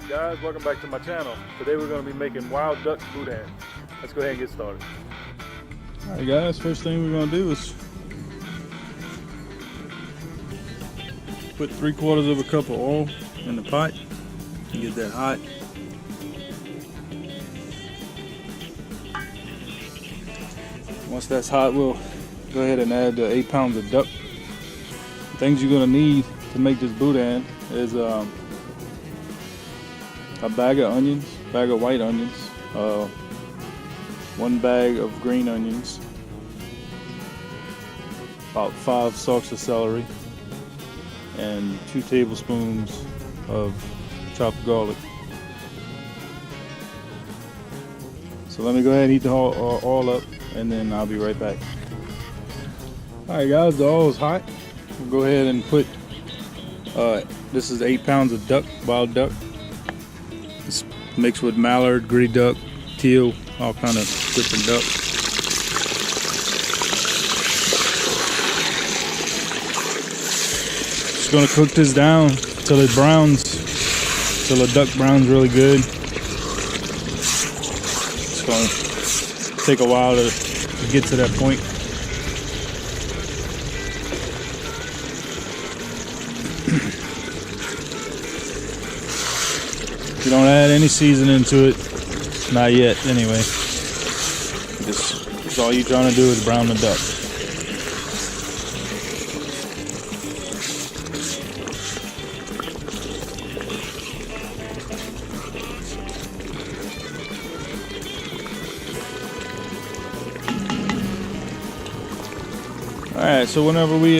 Guys, welcome back to my channel. Today we're going to be making wild duck boudin. Let's go ahead and get started. Alright guys, first thing we're going to do is put 3/4 of a cup of oil in the pot and get that hot. Once that's hot, we'll go ahead and add the 8 pounds of duck. The things you're going to need to make this boudin is a bag of onions, bag of white onions, 1 bag of green onions, about 5 stalks of celery, and 2 tablespoons of chopped garlic. So let me go ahead and heat the oil up, and then I'll be right back. Alright guys, the oil is hot. We'll go ahead and put, this is 8 pounds of duck, wild duck. It's mixed with mallard, gray duck, teal, all kind of different duck. Just gonna cook this down till it browns, till the duck browns really good. It's gonna take a while to get to that point. You don't add any seasoning to it, not yet anyway. Just all you're trying to do is brown the duck. Alright, so whenever we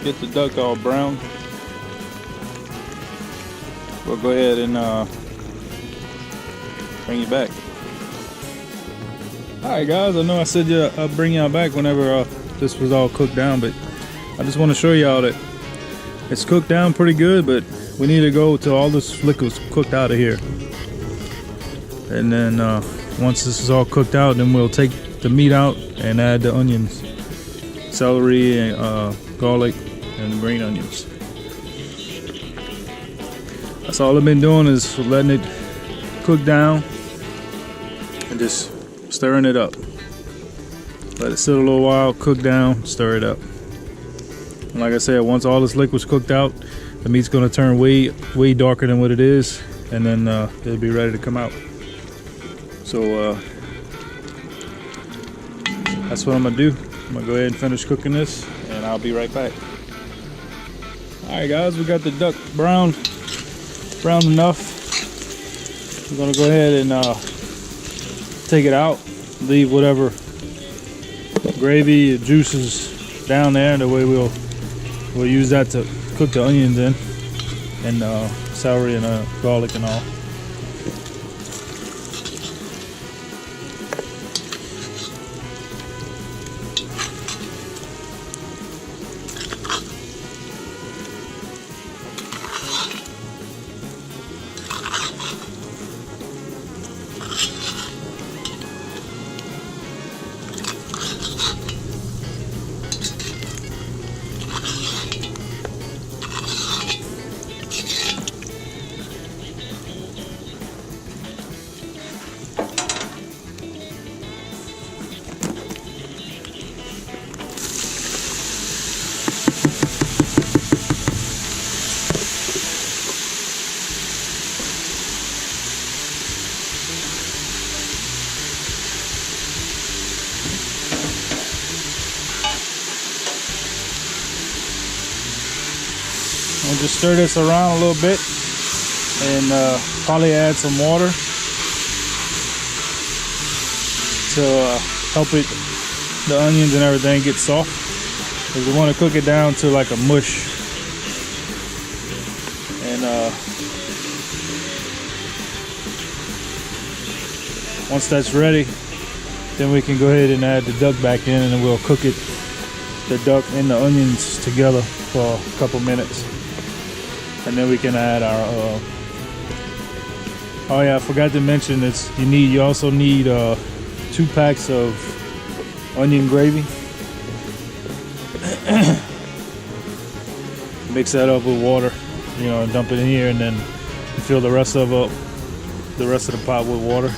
get the duck all brown, we'll go ahead and bring you back. Alright guys, I know I said I'll bring y'all back whenever this was all cooked down, but I just want to show y'all that it's cooked down pretty good, but we need to go till all this liquid's cooked out of here. And then once this is all cooked out, then we'll take the meat out and add the onions, celery, and garlic, and the green onions. That's all I've been doing, is letting it cook down and just stirring it up. Let it sit a little while, cook down, stir it up. And like I said, once all this liquid's cooked out, the meat's gonna turn way darker than what it is, and then it'll be ready to come out. So that's what I'm gonna do. I'm gonna go ahead and finish cooking this, and I'll be right back. Alright guys, we got the duck browned enough. We're gonna go ahead and take it out, leave whatever gravy juices down there. The way we'll use that to cook the onions in, and celery and garlic and all. I'll just stir this around a little bit, and probably add some water to help the onions and everything get soft, because we want to cook it down to like a mush. And once that's ready, then we can go ahead and add the duck back in, and then we'll cook it, the duck and the onions together for a couple minutes. And then we can add our oh yeah, I forgot to mention this, you also need 2 packs of onion gravy. Mix that up with water, you know, and dump it in here, and then fill the rest of the pot with water,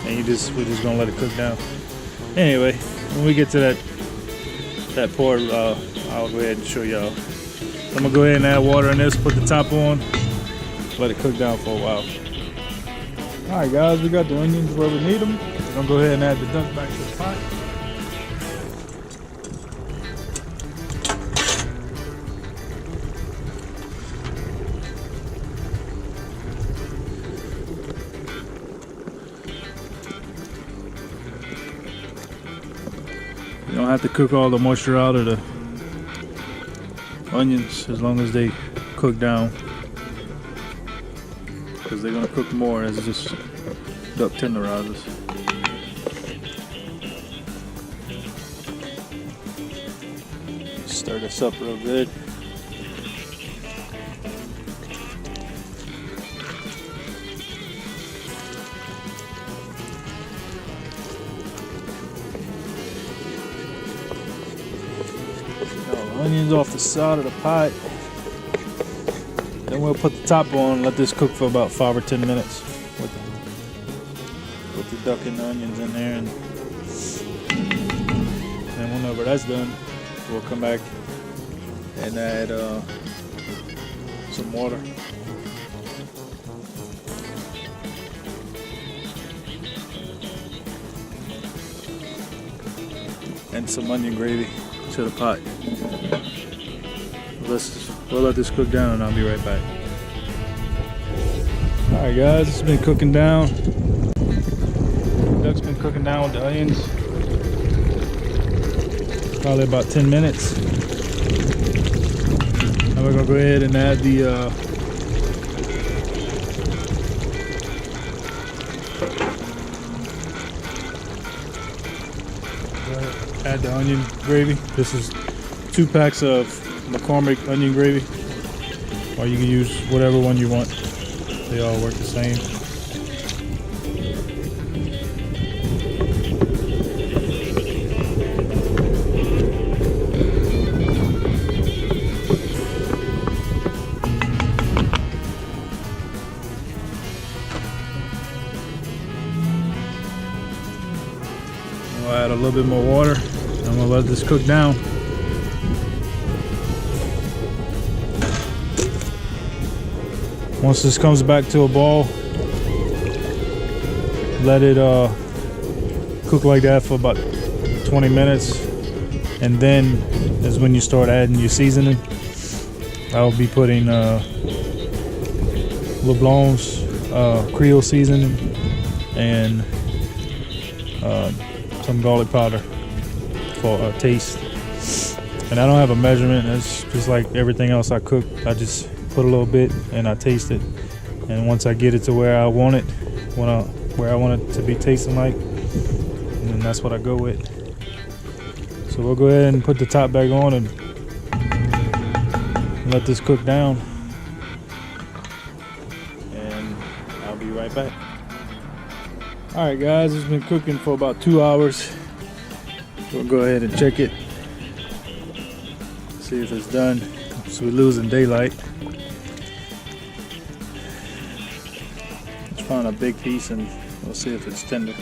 and we're just gonna let it cook down. Anyway, when we get to that part, I'll go ahead and show y'all. I'm gonna go ahead and add water in this, put the top on, let it cook down for a while. All right, guys, we got the onions where we need them. We're gonna go ahead and add the duck back to the pot. You don't have to cook all the moisture out of the onions as long as they cook down, because they're gonna cook more as this duck tenderizes. Stir this up real good. Onions off the side of the pot. Then we'll put the top on and let this cook for about 5 or 10 minutes with the duck and the onions in there. And whenever that's done, we'll come back and add some water. And some onion gravy to the pot. We'll let this cook down and I'll be right back. Alright guys, it's been cooking down. The duck's been cooking down with the onions. Probably about 10 minutes. Now we're gonna go ahead and add the onion gravy. This is 2 packs of McCormick onion gravy, or you can use whatever one you want. They all work the same. I'll add a little bit more water. I'm gonna let this cook down. Once this comes back to a ball, let it cook like that for about 20 minutes, and then is when you start adding your seasoning. I'll be putting LeBlanc's Creole seasoning and some garlic powder for a taste. And I don't have a measurement. It's just like everything else I cook. I just put a little bit and I taste it. And once I get it to where I want it, where I want it to be tasting like, and then that's what I go with. So we'll go ahead and put the top back on and let this cook down. And I'll be right back. Alright guys, it's been cooking for about 2 hours. We'll go ahead and check it. See if it's done. So we're losing daylight. Let's find a big piece and we'll see if it's tender.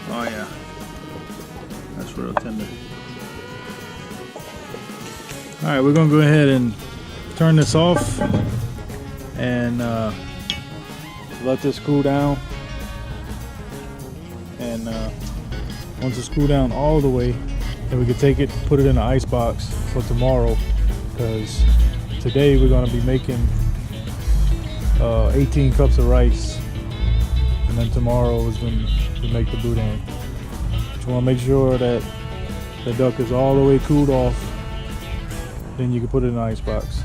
Oh yeah, that's real tender. All right, we're gonna go ahead and turn this off and let this cool down. And once it's cooled down all the way, then we can take it, put it in an ice box for tomorrow, because today we're gonna be making 18 cups of rice, and then tomorrow is when we make the boudin. Just want to make sure that the duck is all the way cooled off, then you can put it in an ice box.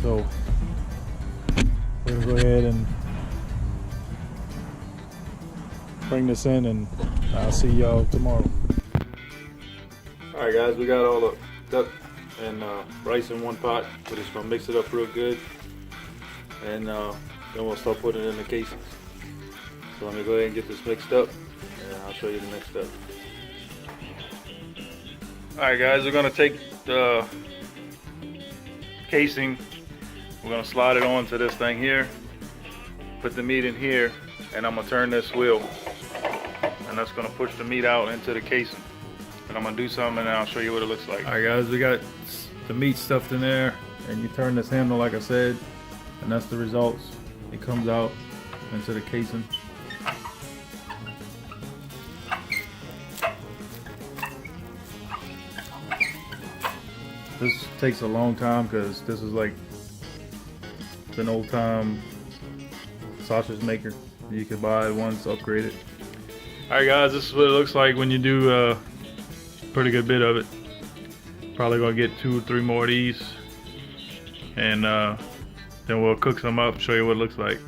So we're gonna go ahead and bring this in, and I'll see y'all tomorrow. All right guys, we got all the duck and rice in one pot. We're just gonna mix it up real good, and then we'll start putting it in the casings. So let me go ahead and get this mixed up, and I'll show you the next step. Alright guys, we're gonna take the casing, we're gonna slide it onto this thing here, put the meat in here, and I'm gonna turn this wheel, and that's gonna push the meat out into the casing. And I'm gonna do something and I'll show you what it looks like. Alright guys, we got the meat stuffed in there, and you turn this handle like I said, and that's the results. It comes out into the casing. This takes a long time because this is like an old time sausage maker. You can buy one, it's upgraded. Alright guys, this is what it looks like when you do a pretty good bit of it. Probably gonna get 2 or 3 more of these, and then we'll cook some up, show you what it looks like.